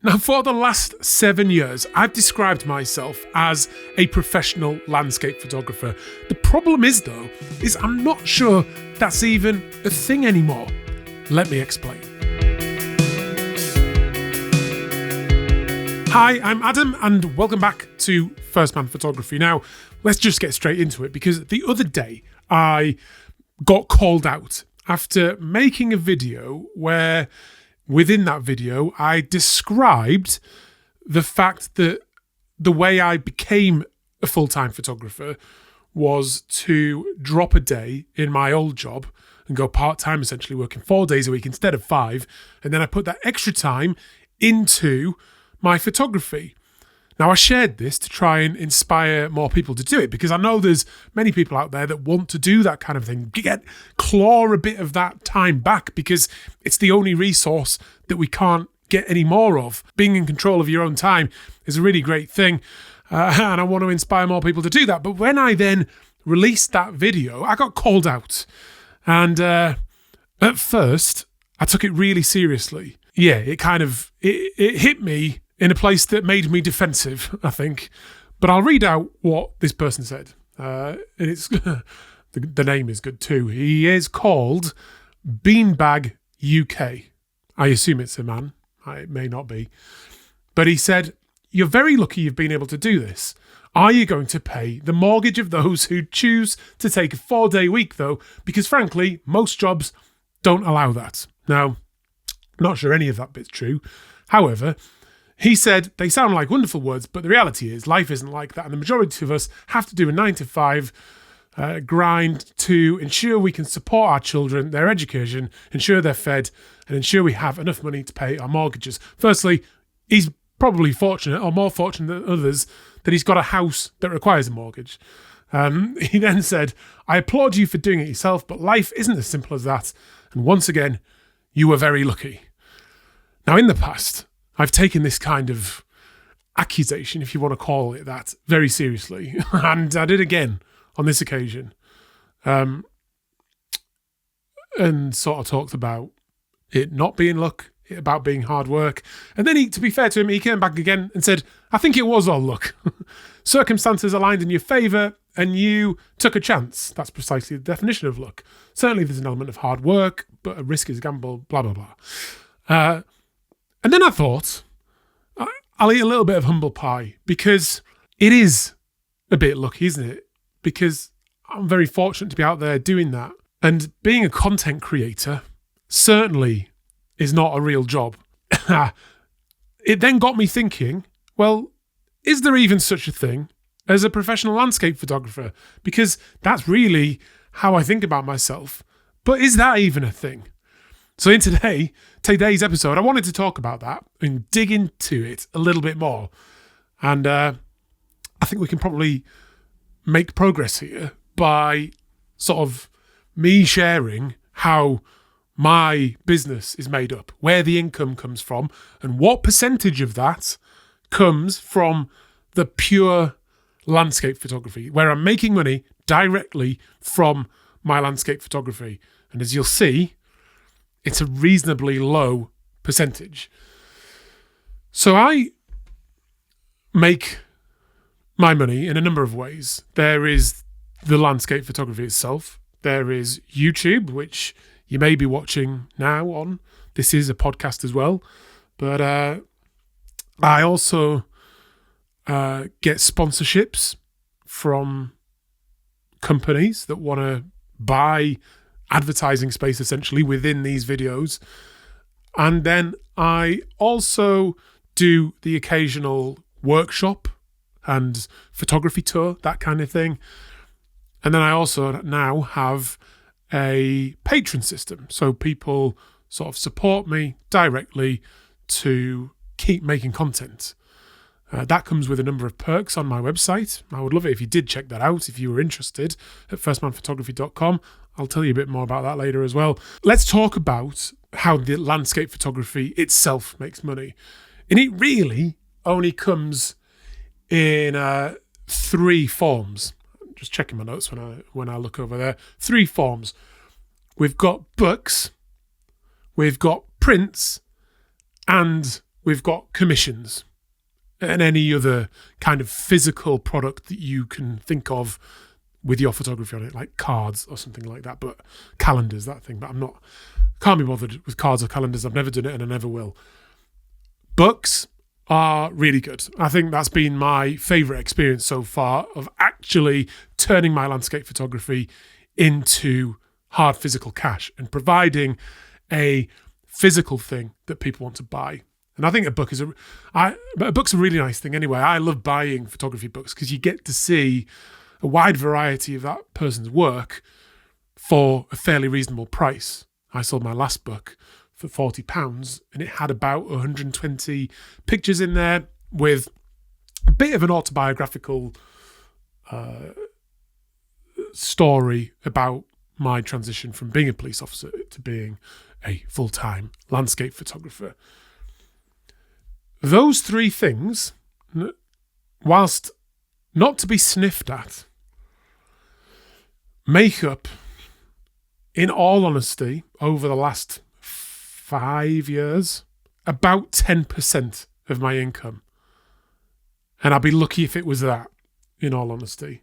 Now, for the last 7 years, I've described myself as a professional landscape photographer. The problem is, though, I'm not sure that's even a thing anymore. Let me explain. Hi, I'm Adam, and welcome back to First Man Photography. Now, let's just get straight into it, because the other day I got called out after making a video where within that video I described the fact that the way I became a full-time photographer was to drop a day in my old job and go part-time, essentially working 4 days a week instead of 5, and then I put that extra time into my photography. Now, I shared this to try and inspire more people to do it, because I know there's many people out there that want to do that kind of thing, claw a bit of that time back, because it's the only resource that we can't get any more of. Being in control of your own time is a really great thing, and I want to inspire more people to do that. But when I then released that video, I got called out, and at first I took it really seriously. Yeah, it hit me in a place that made me defensive, I think. But I'll read out what this person said. And it's the name is good too. He is called Beanbag UK. I assume it's a man. It may not be. But he said, "You're very lucky you've been able to do this. Are you going to pay the mortgage of those who choose to take a 4-day week, though? Because frankly, most jobs don't allow that." Now, not sure any of that bit's true. However, he said, "They sound like wonderful words, but the reality is life isn't like that, and the majority of us have to do a 9-to-5 grind to ensure we can support our children, their education, ensure they're fed, and ensure we have enough money to pay our mortgages." Firstly, he's probably fortunate, or more fortunate than others, that he's got a house that requires a mortgage. He then said, "I applaud you for doing it yourself, but life isn't as simple as that, and once again, you were very lucky." Now, in the past, I've taken this kind of accusation, if you want to call it that, very seriously. And I did again on this occasion. And sort of talked about it not being luck, about being hard work. And then, to be fair to him, he came back again and said, "I think it was all luck. Circumstances aligned in your favour and you took a chance. That's precisely the definition of luck. Certainly there's an element of hard work, but a risk is a gamble, blah, blah, blah." And then I thought, I'll eat a little bit of humble pie, because it is a bit lucky, isn't it? Because I'm very fortunate to be out there doing that. And being a content creator certainly is not a real job. It then got me thinking, well, is there even such a thing as a professional landscape photographer? Because that's really how I think about myself. But is that even a thing? So in today's episode, I wanted to talk about that and dig into it a little bit more. And I think we can probably make progress here by sort of me sharing how my business is made up, where the income comes from, and what percentage of that comes from the pure landscape photography, where I'm making money directly from my landscape photography. And as you'll see, it's a reasonably low percentage. So I make my money in a number of ways. There is the landscape photography itself. There is YouTube, which you may be watching now on. This is a podcast as well. But I also get sponsorships from companies that want to buy advertising space essentially within these videos. And then I also do the occasional workshop and photography tour, that kind of thing. And then I also now have a patron system. So people sort of support me directly to keep making content. That comes with a number of perks on my website. I would love it if you did check that out, if you were interested, at firstmanphotography.com. I'll tell you a bit more about that later as well. Let's talk about how the landscape photography itself makes money. And it really only comes in 3 forms. I'm just checking my notes when I look over there. 3 forms. We've got books, we've got prints, and we've got commissions and any other kind of physical product that you can think of with your photography on it, like cards or something like that, but calendars, that thing. But can't be bothered with cards or calendars. I've never done it and I never will. Books are really good. I think that's been my favourite experience so far of actually turning my landscape photography into hard physical cash and providing a physical thing that people want to buy. And I think a book's a really nice thing anyway. I love buying photography books because you get to see a wide variety of that person's work for a fairly reasonable price. I sold my last book for £40 and it had about 120 pictures in there with a bit of an autobiographical story about my transition from being a police officer to being a full-time landscape photographer. Those three things, whilst not to be sniffed at, make up, in all honesty, over the last 5 years, about 10% of my income. And I'd be lucky if it was that, in all honesty.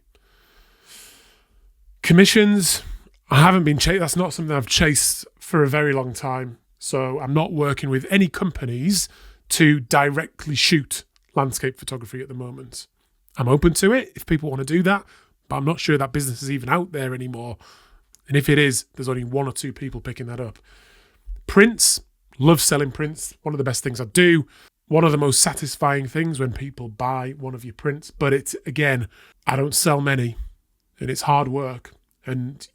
Commissions, I haven't been that's not something I've chased for a very long time. So I'm not working with any companies to directly shoot landscape photography at the moment. I'm open to it if people want to do that, but I'm not sure that business is even out there anymore. And if it is, there's only one or two people picking that up. Prints, love selling prints. One of the best things I do. One of the most satisfying things when people buy one of your prints. But it's, again, I don't sell many and it's hard work. And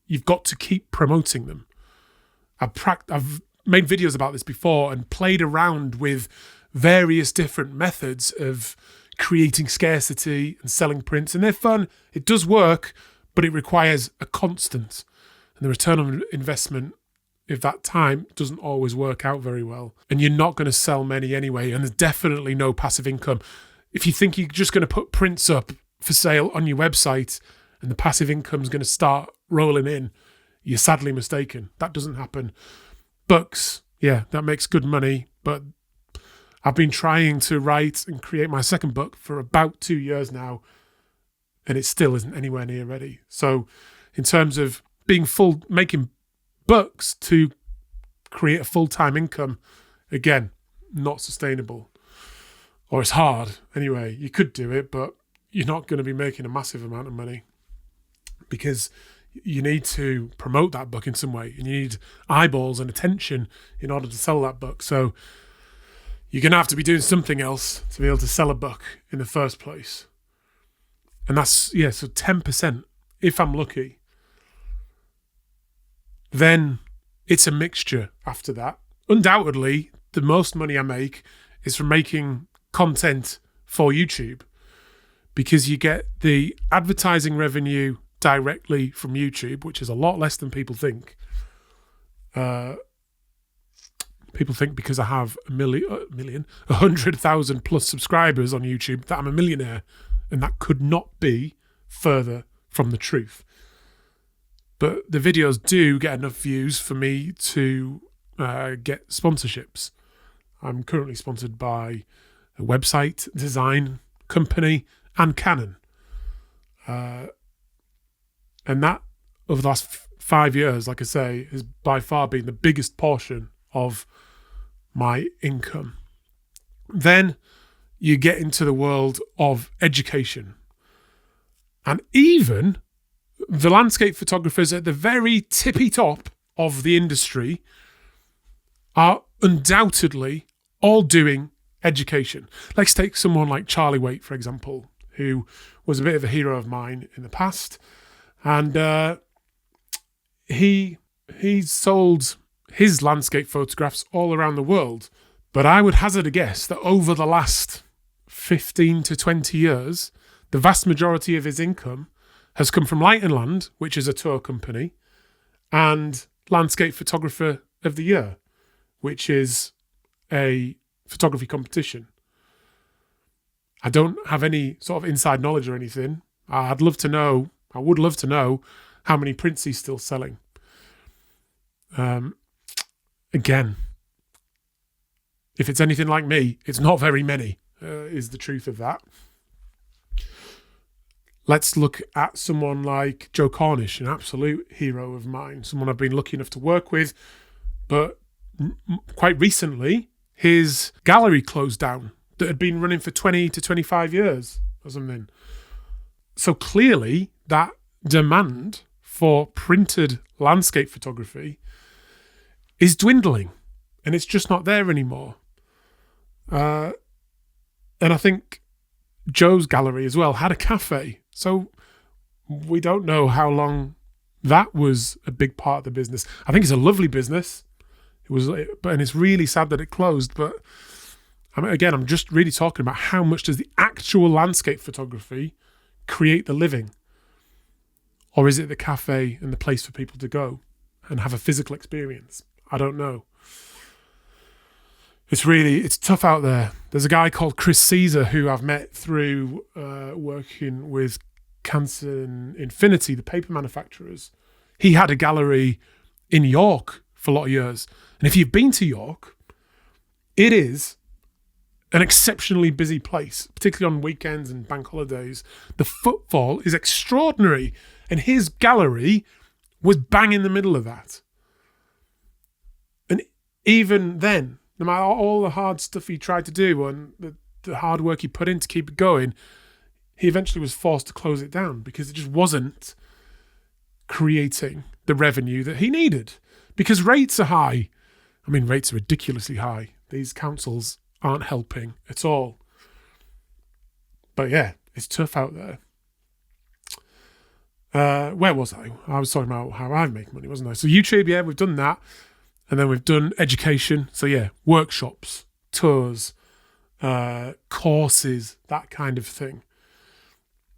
you've got to keep promoting them. I've made videos about this before and played around with various different methods of creating scarcity and selling prints, and they're fun. It does work, but it requires a constant, and the return on investment of that time doesn't always work out very well, and you're not going to sell many anyway, and there's definitely no passive income. If you think you're just going to put prints up for sale on your website and the passive income is going to start rolling in, you're sadly mistaken. That doesn't happen. Books, yeah, that makes good money, but I've been trying to write and create my second book for about 2 years now, and it still isn't anywhere near ready. So in terms of making books to create a full-time income, again, not sustainable. Or it's hard. Anyway, you could do it, but you're not going to be making a massive amount of money because you need to promote that book in some way, and you need eyeballs and attention in order to sell that book. So you're going to have to be doing something else to be able to sell a book in the first place. And that's, so 10%, if I'm lucky. Then it's a mixture after that. Undoubtedly, the most money I make is from making content for YouTube, because you get the advertising revenue directly from YouTube, which is a lot less than people think. People think because I have 100,000 plus subscribers on YouTube that I'm a millionaire, and that could not be further from the truth. But the videos do get enough views for me to get sponsorships. I'm currently sponsored by a website design company and Canon. And that, over the last 5 years, like I say, has by far been the biggest portion of my income. Then you get into the world of education. And even the landscape photographers at the very tippy top of the industry are undoubtedly all doing education. Let's take someone like Charlie Waite, for example, who was a bit of a hero of mine in the past. And he sold his landscape photographs all around the world. But I would hazard a guess that over the last 15 to 20 years, the vast majority of his income has come from Light and Land, which is a tour company, and Landscape Photographer of the Year, which is a photography competition. I don't have any sort of inside knowledge or anything. I would love to know how many prints he's still selling. Again, If it's anything like me, it's not very many, is the truth of that. Let's look at someone like Joe Cornish, an absolute hero of mine, someone I've been lucky enough to work with, but quite recently, his gallery closed down that had been running for 20 to 25 years or something. So clearly, that demand for printed landscape photography is dwindling, and it's just not there anymore. And I think Joe's gallery as well had a cafe. So we don't know how long that was a big part of the business. I think it's a lovely business. And it's really sad that it closed. But again, I'm just really talking about how much does the actual landscape photography create the living? Or is it the cafe and the place for people to go and have a physical experience? I don't know. It's tough out there. There's a guy called Chris Caesar who I've met through working with Cancer and Infinity, the paper manufacturers. He had a gallery in York for a lot of years. And if you've been to York, it is an exceptionally busy place, particularly on weekends and bank holidays. The footfall is extraordinary. And his gallery was bang in the middle of that. And even then, no matter all the hard stuff he tried to do and the hard work he put in to keep it going, he eventually was forced to close it down because it just wasn't creating the revenue that he needed. Because rates are high. I mean, rates are ridiculously high. These councils aren't helping at all. But yeah, it's tough out there. Where was I? I was talking about how I make money, wasn't I? So YouTube, yeah, we've done that. And then we've done education. So yeah, workshops, tours, courses, that kind of thing.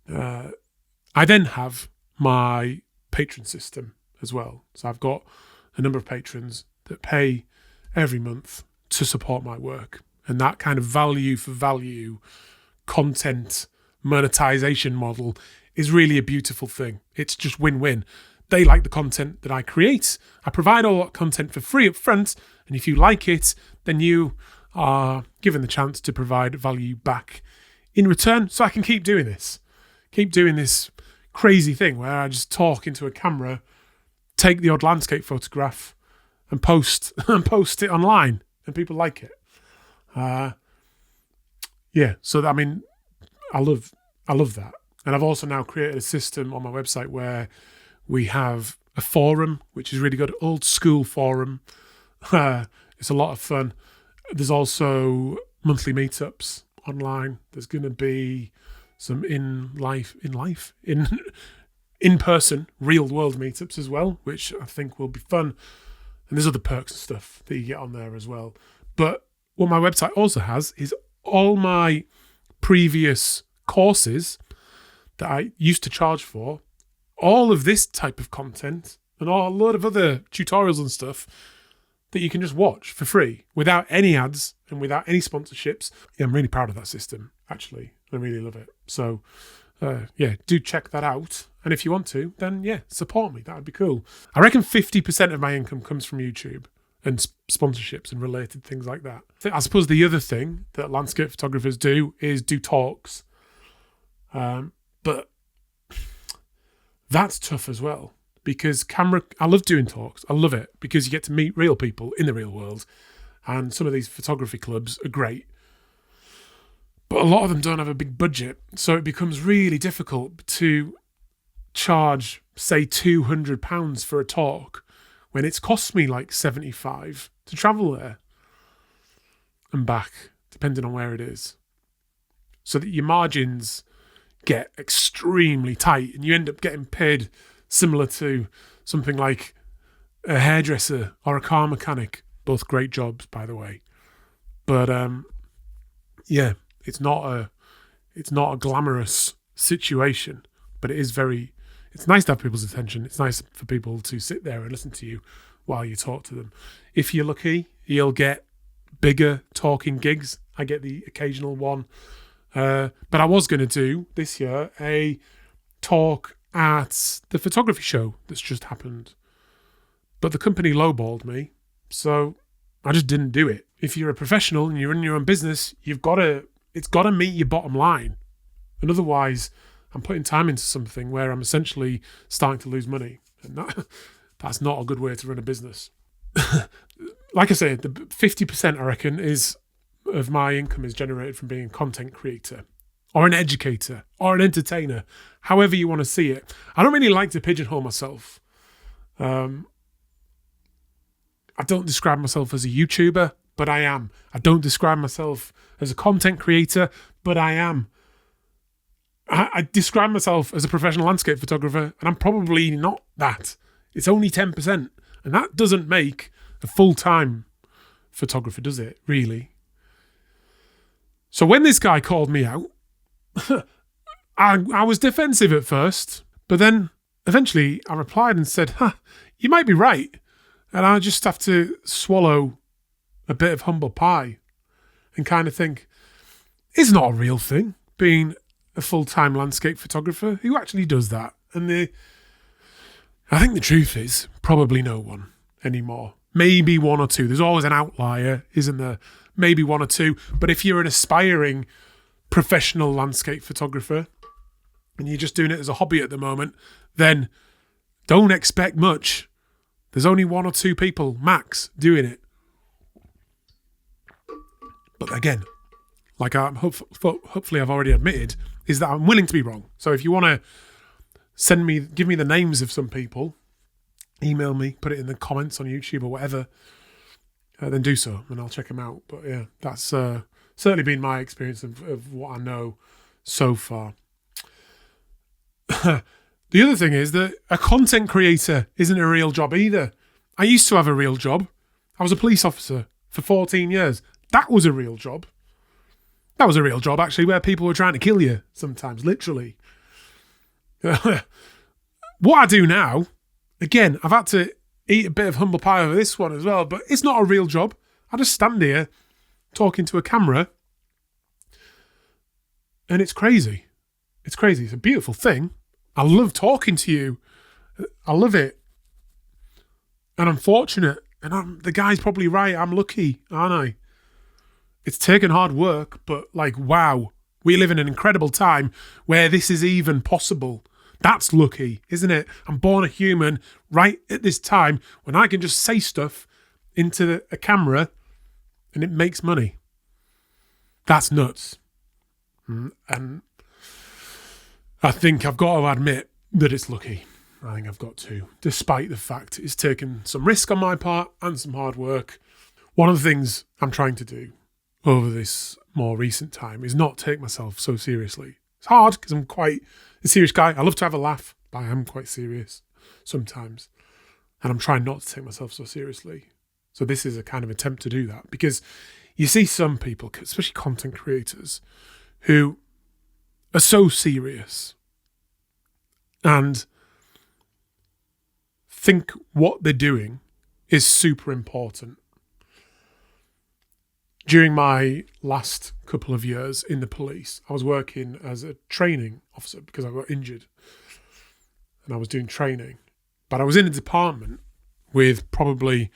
I then have my patron system as well. So I've got a number of patrons that pay every month to support my work. And that kind of value for value content monetization model is really a beautiful thing. It's just win-win. They like the content that I create. I provide all that content for free up front. And if you like it, then you are given the chance to provide value back in return. So I can keep doing this. Keep doing this crazy thing where I just talk into a camera, take the odd landscape photograph and post it online, and people like it. So I mean, I love that. And I've also now created a system on my website where we have a forum, which is really good, old school forum. It's a lot of fun. There's also monthly meetups online. There's going to be some in-person, real-world meetups as well, which I think will be fun. And there's other perks and stuff that you get on there as well. But what my website also has is all my previous courses that I used to charge for, all of this type of content, and a lot of other tutorials and stuff that you can just watch for free without any ads and without any sponsorships. Yeah, I'm really proud of that system, actually. I really love it. So, do check that out. And if you want to, then support me. That would be cool. I reckon 50% of my income comes from YouTube and sponsorships and related things like that. I suppose the other thing that landscape photographers do is do talks. But that's tough as well, because I love doing talks. I love it because you get to meet real people in the real world. And some of these photography clubs are great. But a lot of them don't have a big budget. So it becomes really difficult to charge, say, £200 for a talk when it's cost me like $75 to travel there and back, depending on where it is. So that your margins get extremely tight and you end up getting paid similar to something like a hairdresser or a car mechanic. Both great jobs, by the way. But it's not a glamorous situation, but it's nice to have people's attention. It's nice for people to sit there and listen to you while you talk to them. If you're lucky, you'll get bigger talking gigs. I get the occasional one. But I was going to do this year a talk at the photography show that's just happened. But the company lowballed me, so I just didn't do it. if you're a professional and you're in your own business, it's got to meet your bottom line. And otherwise, I'm putting time into something where I'm essentially starting to lose money. And that's not a good way to run a business. Like I say, the 50% I reckon of my income is generated from being a content creator or an educator or an entertainer, however you want to see it. I don't really like to pigeonhole myself. I don't describe myself as a YouTuber, but I am. I don't describe myself as a content creator, but I am. I describe myself as a professional landscape photographer, and I'm probably not that. It's only 10%, and that doesn't make a full-time photographer, does it, really? So when this guy called me out, I was defensive at first, but then eventually I replied and said, you might be right, and I just have to swallow a bit of humble pie and kind of think, it's not a real thing, being a full-time landscape photographer. Who actually does that? And I think the truth is probably no one anymore. Maybe one or two. There's always an outlier, isn't there? Maybe one or two. But if you're an aspiring professional landscape photographer and you're just doing it as a hobby at the moment, then don't expect much. There's only one or two people max doing it. But again, like hopefully I've already admitted, is that I'm willing to be wrong. So if you want to give me the names of some people, email me, put it in the comments on YouTube or whatever, then do so and I'll check them out. But yeah, that's certainly been my experience of what I know so far. The other thing is that a content creator isn't a real job either. I used to have a real job. I was a police officer for 14 years. That was a real job. That was a real job, actually, where people were trying to kill you sometimes, literally. What I do now, again, I've had to eat a bit of humble pie over this one as well, but it's not a real job. I just stand here talking to a camera, and it's crazy. It's crazy. It's a beautiful thing. I love talking to you. I love it. And I'm fortunate. And the guy's probably right. I'm lucky, aren't I? It's taken hard work, but wow, we live in an incredible time where this is even possible. That's lucky, isn't it? I'm born a human right at this time when I can just say stuff into a camera and it makes money. That's nuts. And I think I've got to admit that it's lucky. I think I've got to, despite the fact it's taken some risk on my part and some hard work. One of the things I'm trying to do over this more recent time is not take myself so seriously. It's hard because I'm quite a serious guy. I love to have a laugh, but I am quite serious sometimes. And I'm trying not to take myself so seriously. So this is a kind of attempt to do that, because you see some people, especially content creators, who are so serious and think what they're doing is super important. During my last couple of years in the police, I was working as a training officer because I got injured and I was doing training. But I was in a department with probably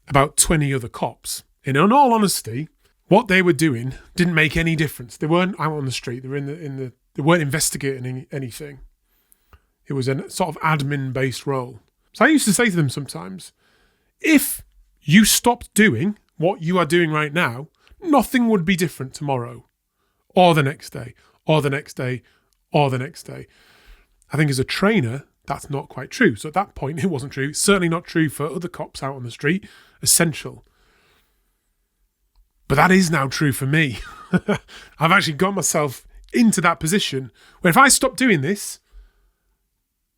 about 20 other cops. And in all honesty, what they were doing didn't make any difference. They weren't out on the street. They were they weren't investigating anything. It was a sort of admin-based role. So I used to say to them sometimes, if you stopped doing what you are doing right now, nothing would be different tomorrow, or the next day, or the next day, or the next day. I think as a trainer, that's not quite true. So at that point, it wasn't true. It's certainly not true for other cops out on the street. Essential. But that is now true for me. I've actually got myself into that position where if I stopped doing this,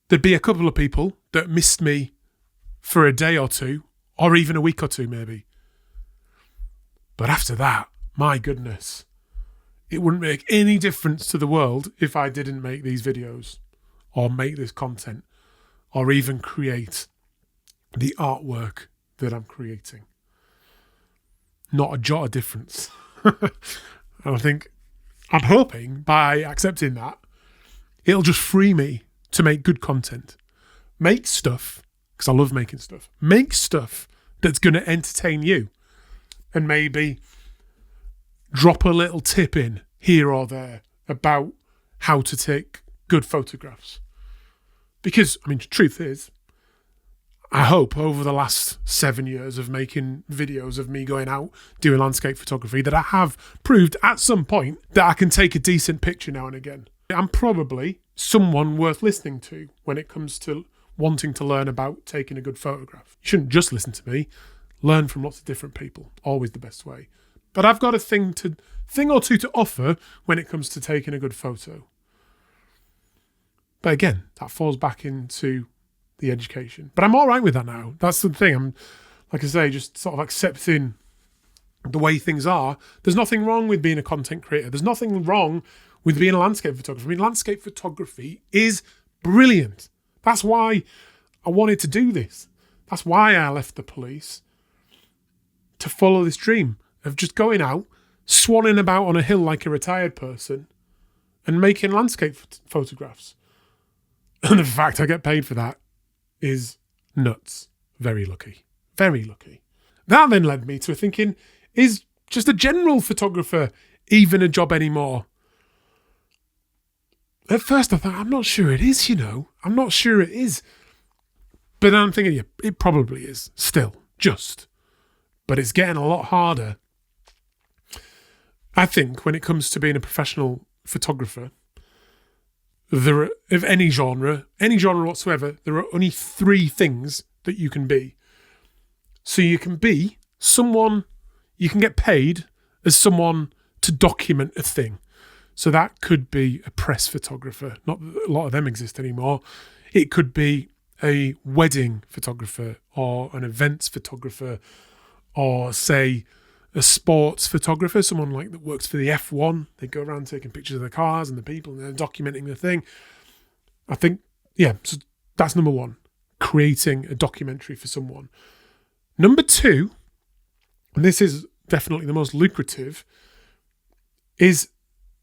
there'd be a couple of people that missed me for a day or two, or even a week or two maybe. But after that, my goodness, it wouldn't make any difference to the world if I didn't make these videos or make this content or even create the artwork that I'm creating. Not a jot of difference. And I think, I'm hoping by accepting that, it'll just free me to make good content. Make stuff, because I love making stuff. Make stuff that's going to entertain you. and maybe drop a little tip in here or there about how to take good photographs. Because, I mean, the truth is, I hope over the last 7 years of making videos of me going out doing landscape photography that I have proved at some point that I can take a decent picture now and again. I'm probably someone worth listening to when it comes to wanting to learn about taking a good photograph. You shouldn't just listen to me. Learn from lots of different people. Always the best way. But I've got a thing or two to offer when it comes to taking a good photo. But again, that falls back into the education. But I'm all right with that now. That's the thing. I'm, like I say, just sort of accepting the way things are. There's nothing wrong with being a content creator. There's nothing wrong with being a landscape photographer. I mean, landscape photography is brilliant. That's why I wanted to do this. That's why I left the police, to follow this dream of just going out, swanning about on a hill like a retired person and making landscape photographs. And the fact I get paid for that is nuts. Very lucky. Very lucky. That then led me to thinking, is just a general photographer even a job anymore? At first I thought, I'm not sure it is, I'm not sure it is. But then I'm thinking, yeah, it probably is still, just. But it's getting a lot harder. I think when it comes to being a professional photographer, there are, of any genre whatsoever, there are only 3 things that you can be. So you can be someone, you can get paid as someone to document a thing. So that could be a press photographer. Not that a lot of them exist anymore. It could be a wedding photographer or an events photographer or, say, a sports photographer, someone like that works for the F1. They go around taking pictures of the cars and the people and they're documenting the thing. I think, so that's number 1, creating a documentary for someone. Number 2, and this is definitely the most lucrative, is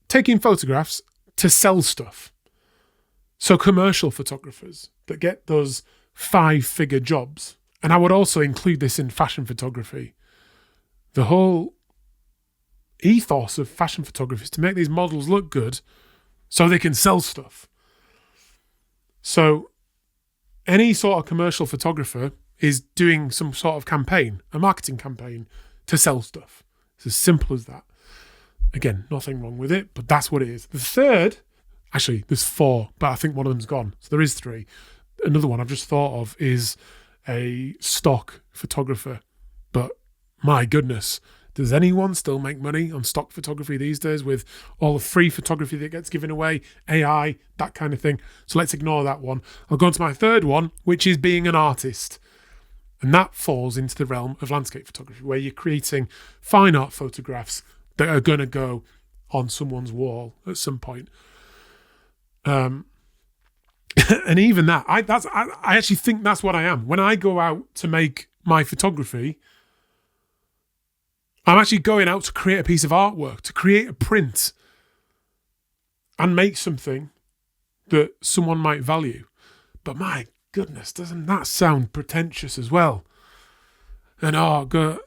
taking photographs to sell stuff. So commercial photographers that get those 5-figure jobs. And I would also include this in fashion photography. The whole ethos of fashion photography is to make these models look good so they can sell stuff. So any sort of commercial photographer is doing some sort of campaign, a marketing campaign to sell stuff. It's as simple as that. Again, nothing wrong with it, but that's what it is. The third, actually, there's 4, but I think one of them's gone. So there is 3. Another one I've just thought of is a stock photographer. But my goodness, does anyone still make money on stock photography these days with all the free photography that gets given away, AI, that kind of thing? So let's ignore that one. I'll go on to my third one, which is being an artist. And that falls into the realm of landscape photography, where you're creating fine art photographs that are going to go on someone's wall at some point. And even that, I actually think that's what I am. When I go out to make my photography, I'm actually going out to create a piece of artwork, to create a print and make something that someone might value. But my goodness, doesn't that sound pretentious as well? And oh God,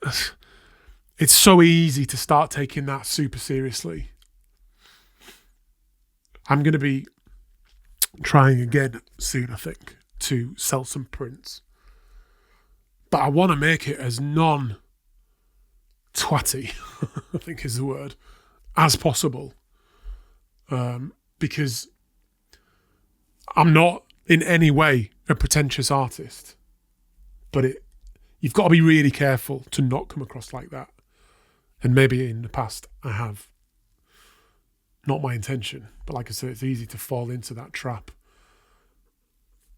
it's so easy to start taking that super seriously. I'm going to be trying again soon, I think, to sell some prints. But I want to make it as non-twatty, I think is the word, as possible. Because I'm not in any way a pretentious artist. But you've got to be really careful to not come across like that. And maybe in the past I have. Not my intention, but like I said, it's easy to fall into that trap.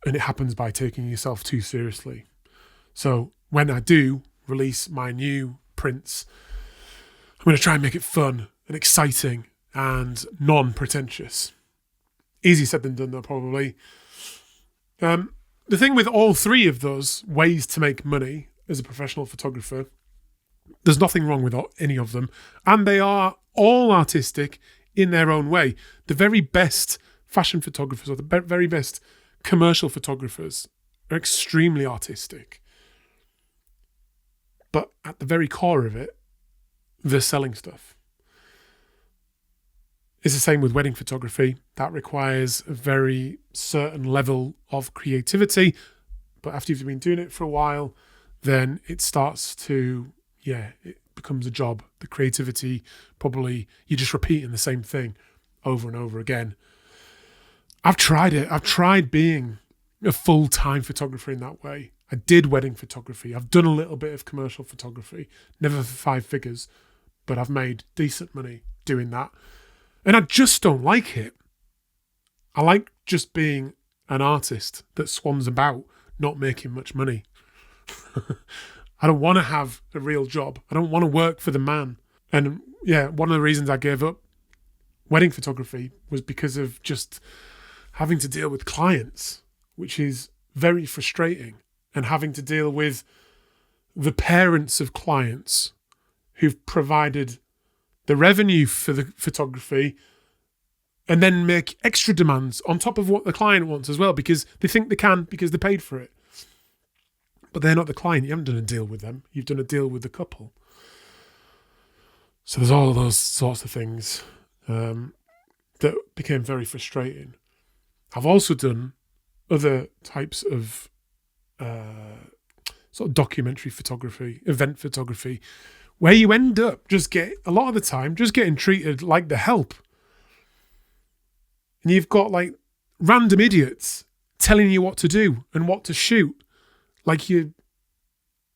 And it happens by taking yourself too seriously. So when I do release my new prints, I'm going to try and make it fun and exciting and non-pretentious. Easy said than done though, probably. The thing with all 3 of those ways to make money as a professional photographer, there's nothing wrong with any of them. And they are all artistic in their own way. The very best fashion photographers or the very best commercial photographers are extremely artistic. But at the very core of it, the selling stuff. It's the same with wedding photography. That requires a very certain level of creativity. But after you've been doing it for a while, then it starts to, it becomes a job. The creativity, probably you're just repeating the same thing over and over again. I've tried it. I've tried being a full-time photographer in that way. I did wedding photography. I've done a little bit of commercial photography, never for 5 figures, but I've made decent money doing that. And I just don't like it. I like just being an artist that swans about, not making much money. I don't want to have a real job. I don't want to work for the man. And one of the reasons I gave up wedding photography was because of just having to deal with clients, which is very frustrating, and having to deal with the parents of clients who've provided the revenue for the photography and then make extra demands on top of what the client wants as well, because they think they can because they paid for it. But they're not the client. You haven't done a deal with them. You've done a deal with the couple. So there's all of those sorts of things that became very frustrating. I've also done other types of sort of documentary photography, event photography, where you end up a lot of the time just getting treated like the help. And you've got like random idiots telling you what to do and what to shoot. Like you're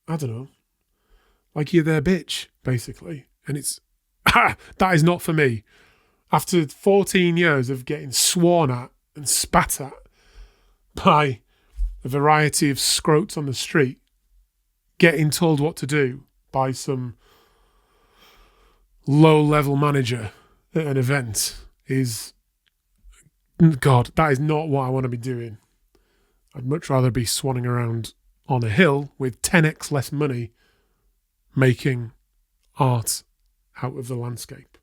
their bitch, basically. And it's, that is not for me. After 14 years of getting sworn at and spat at by a variety of scroats on the street, getting told what to do by some low-level manager at an event is, God, that is not what I want to be doing. I'd much rather be swanning around on a hill with 10x less money making art out of the landscape.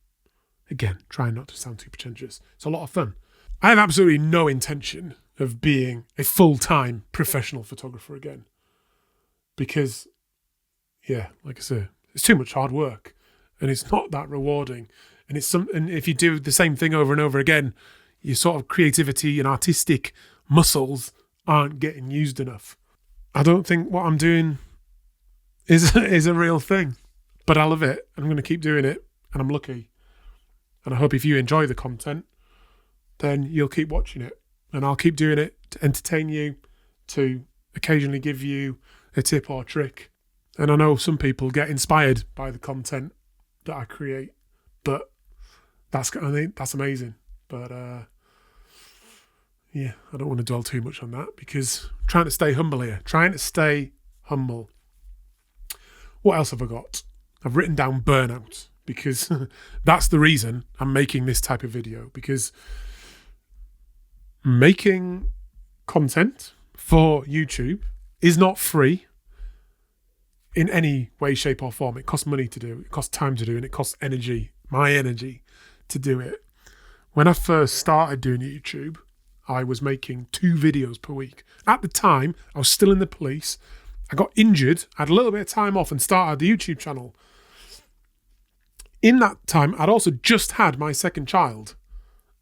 Again, trying not to sound too pretentious. It's a lot of fun. I have absolutely no intention of being a full-time professional photographer again. Because, like I said, it's too much hard work. And it's not that rewarding. And and if you do the same thing over and over again, your sort of creativity and artistic muscles aren't getting used enough. I don't think what I'm doing is a real thing. But I love it. I'm going to keep doing it. And I'm lucky. And I hope if you enjoy the content, then you'll keep watching it. And I'll keep doing it to entertain you, to occasionally give you a tip or trick. And I know some people get inspired by the content that I create, but that's amazing. But I don't want to dwell too much on that because I'm trying to stay humble here. Trying to stay humble. What else have I got? I've written down burnout because that's the reason I'm making this type of video, because making content for YouTube is not free in any way, shape or form. It costs money to do, it costs time to do, and it costs energy, my energy, to do it. When I first started doing YouTube, I was making 2 videos per week. At the time, I was still in the police. I got injured, I had a little bit of time off and started the YouTube channel. In that time, I'd also just had my second child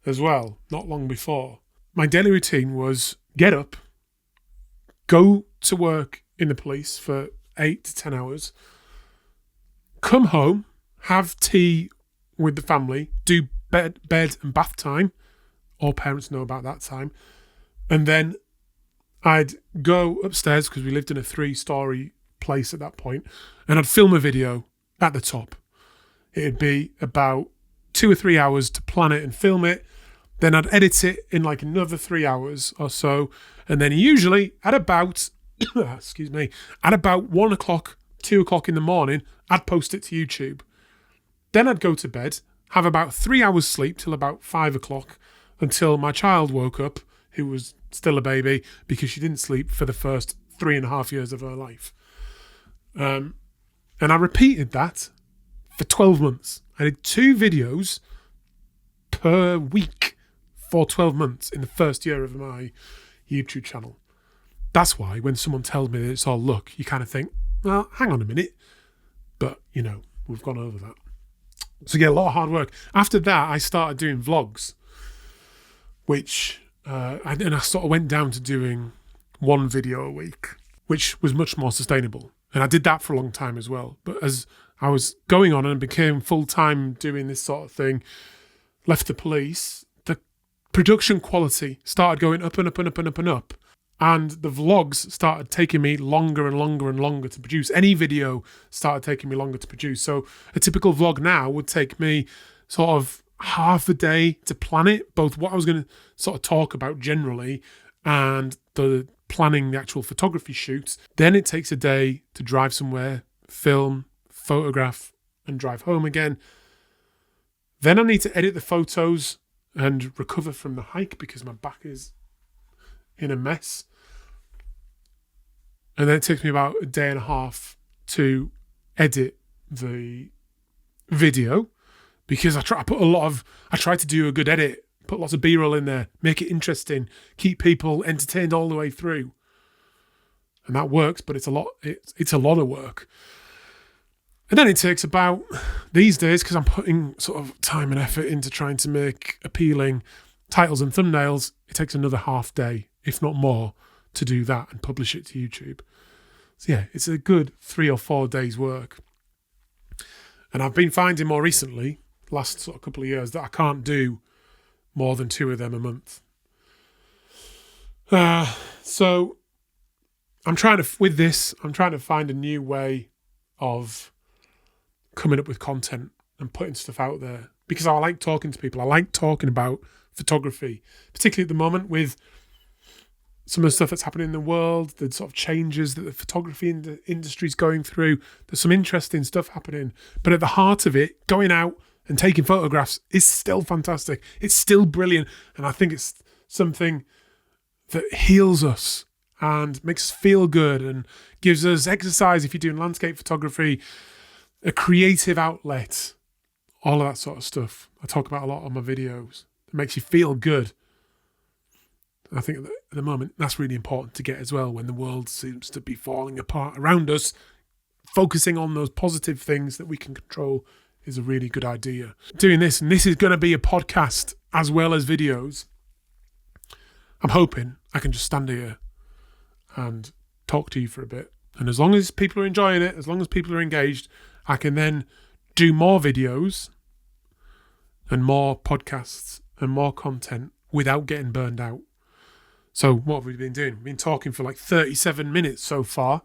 as well, not long before. My daily routine was get up, go to work in the police for 8 to 10 hours, come home, have tea with the family, do bed and bath time. All parents know about that time. And then I'd go upstairs because we lived in a 3-story place at that point, and I'd film a video at the top. It'd be about 2 or 3 hours to plan it and film it. Then I'd edit it in like another 3 hours or so. And then usually at about, at about 1 o'clock, 2 o'clock in the morning, I'd post it to YouTube. Then I'd go to bed, have about 3 hours sleep till about 5 o'clock until my child woke up, who was still a baby because she didn't sleep for the first 3.5 years of her life. And I repeated that for 12 months. I did 2 videos per week for 12 months in the first year of my YouTube channel. That's why when someone tells me that it's all luck, you kind of think, well, hang on a minute. But, we've gone over that. So yeah, a lot of hard work. After that, I started doing vlogs, which and I sort of went down to doing one video a week, which was much more sustainable. And I did that for a long time as well. But as I was going on and became full-time doing this sort of thing, left the police, the production quality started going up and up and up and up and up. And the vlogs started taking me longer and longer and longer to produce. Any video started taking me longer to produce. So a typical vlog now would take me sort of half a day to plan it, both what I was going to sort of talk about generally and the planning the actual photography shoots. Then it takes a day to drive somewhere, film, photograph, and drive home again. Then I need to edit the photos and recover from the hike because my back is in a mess. And then it takes me about a day and a half to edit the video because I try to do a good edit, put lots of B-roll in there, make it interesting, keep people entertained all the way through. And that works, but it's a lot of work. And then it takes about, these days, because I'm putting sort of time and effort into trying to make appealing titles and thumbnails, it takes another half day, if not more, to do that and publish it to YouTube. So yeah, it's a good 3 or 4 days work. And I've been finding more recently, last sort of couple of years, that I can't do more than 2 of them a month. So I'm trying to find a new way of coming up with content and putting stuff out there because I like talking to people. I like talking about photography, particularly at the moment with some of the stuff that's happening in the world, the sort of changes that the photography industry is going through. There's some interesting stuff happening, but at the heart of it, going out and taking photographs is still fantastic. It's still brilliant. And I think it's something that heals us and makes us feel good and gives us exercise if you're doing landscape photography, a creative outlet, all of that sort of stuff. I talk about a lot on my videos. It makes you feel good. I think at the moment that's really important to get as well when the world seems to be falling apart around us. Focusing on those positive things that we can control is a really good idea. Doing this, and this is going to be a podcast as well as videos. I'm hoping I can just stand here and talk to you for a bit. And as long as people are enjoying it, as long as people are engaged, I can then do more videos and more podcasts and more content without getting burned out. So what have we been doing? We've been talking for like 37 minutes so far.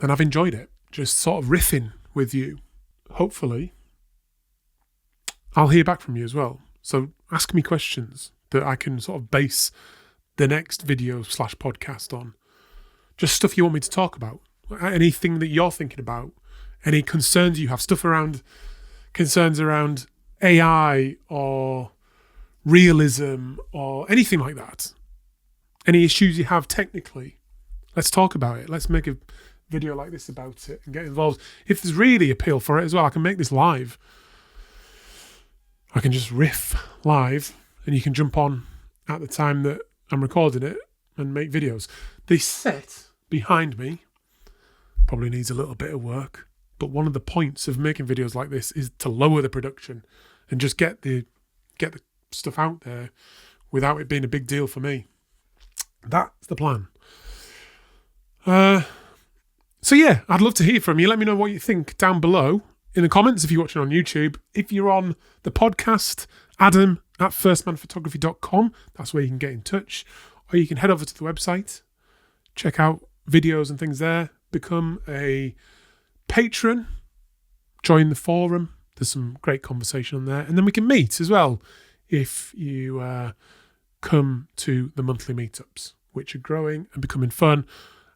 And I've enjoyed it. Just sort of riffing with you. Hopefully, I'll hear back from you as well. So ask me questions that I can sort of base the next video / podcast on. Just stuff you want me to talk about. Anything that you're thinking about. Any concerns you have. Concerns around AI or realism or anything like that. Any issues you have technically. Let's talk about it. Let's make a video like this about it and get involved. If there's really appeal for it as well, I can make this live. I can just riff live and you can jump on at the time that I'm recording it and make videos. The set behind me probably needs a little bit of work, but one of the points of making videos like this is to lower the production and just get the stuff out there without it being a big deal for me. That's the plan. So yeah, I'd love to hear from you. Let me know what you think down below in the comments if you're watching on YouTube. If you're on the podcast, adam@firstmanphotography.com. That's where you can get in touch. Or you can head over to the website, check out videos and things there, become a patron, join the forum. There's some great conversation on there. And then we can meet as well if you come to the monthly meetups, which are growing and becoming fun.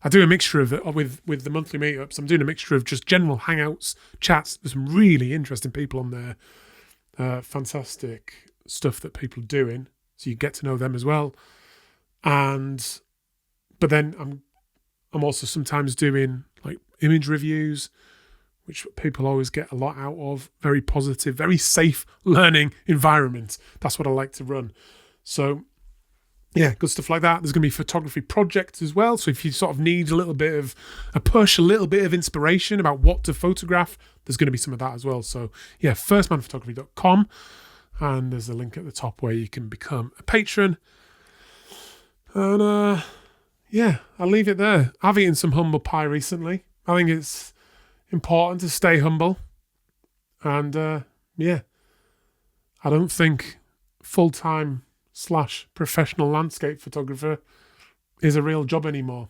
I do a mixture of it with the monthly meetups. I'm doing a mixture of just general hangouts, chats. There's some really interesting people on there. Fantastic stuff that people are doing. So you get to know them as well. But then I'm also sometimes doing like image reviews, which people always get a lot out of. Very positive, very safe learning environment. That's what I like to run. So yeah, good stuff like that. There's going to be photography projects as well. So if you sort of need a little bit of a push, a little bit of inspiration about what to photograph, there's going to be some of that as well. So yeah, firstmanphotography.com. And there's a link at the top where you can become a patron. And yeah, I'll leave it there. I've eaten some humble pie recently. I think it's important to stay humble. And yeah, I don't think full-time / professional landscape photographer is a real job anymore.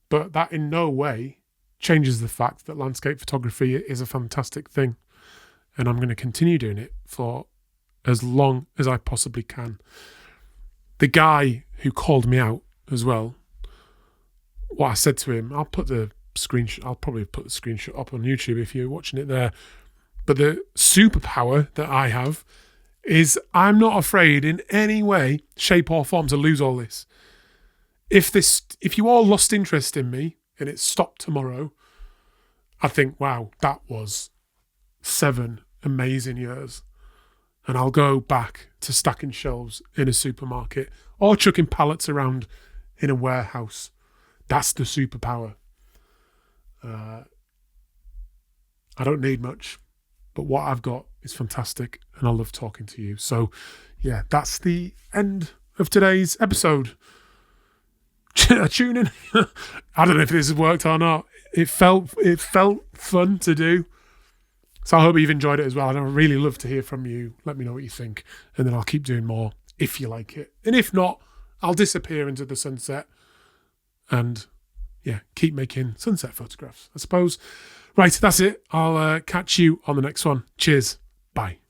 But that in no way changes the fact that landscape photography is a fantastic thing. And I'm going to continue doing it for as long as I possibly can. The guy who called me out as well, what I said to him, I'll probably put the screenshot up on YouTube if you're watching it there. But the superpower that I have is I'm not afraid in any way, shape or form to lose all this. If you all lost interest in me and it stopped tomorrow, I think, wow, that was 7 amazing years. And I'll go back to stacking shelves in a supermarket or chucking pallets around in a warehouse. That's the superpower. I don't need much, but what I've got is fantastic and I love talking to you. So yeah, that's the end of today's episode. Tune in. I don't know if this has worked or not. It felt fun to do. So I hope you've enjoyed it as well. And I'd really love to hear from you. Let me know what you think. And then I'll keep doing more if you like it. And if not, I'll disappear into the sunset and yeah, keep making sunset photographs, I suppose. Right, that's it. I'll catch you on the next one. Cheers. Bye.